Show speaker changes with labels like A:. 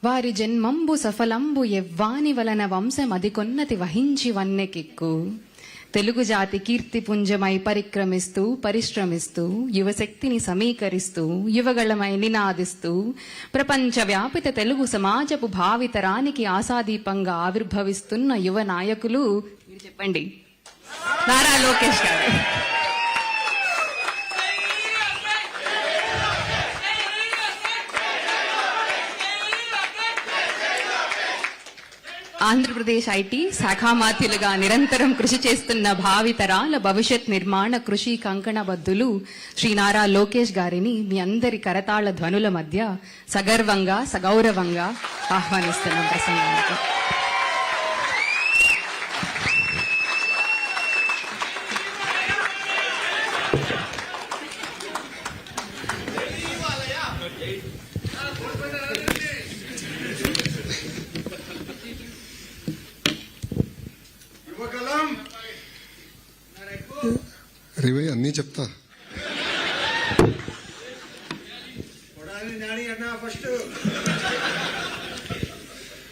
A: వారి జన్మంబు సఫలంబు ఎవ్వాని వలన వంశమదికొన్నతి వహించి వన్నెకిక్కు. తెలుగు జాతి కీర్తి పుంజమై పరిశ్రమిస్తూ యువశక్తిని సమీకరిస్తూ యువగళమై నినాదిస్తూ ప్రపంచవ్యాపిత తెలుగు సమాజపు భావితరానికి ఆశాదీపంగా ఆవిర్భవిస్తున్న యువ నాయకులు మీరు చెప్పండి. నారా లోకేష్ గారు. ఆంధ్రప్రదేశ్ ఐటీ శాఖామాత్యులుగా నిరంతరం కృషి చేస్తున్న భావితరాల భవిష్యత్ నిర్మాణ కృషి కంకణబద్దులు శ్రీ నారా లోకేష్ గారిని మీ అందరి కరతాళ ధ్వనుల మధ్య సగర్వంగా సగౌరవంగా ఆహ్వానిస్తున్నాం ప్రసంగానికి.
B: రివై అన్నీ చెప్తా.
C: ఫస్ట్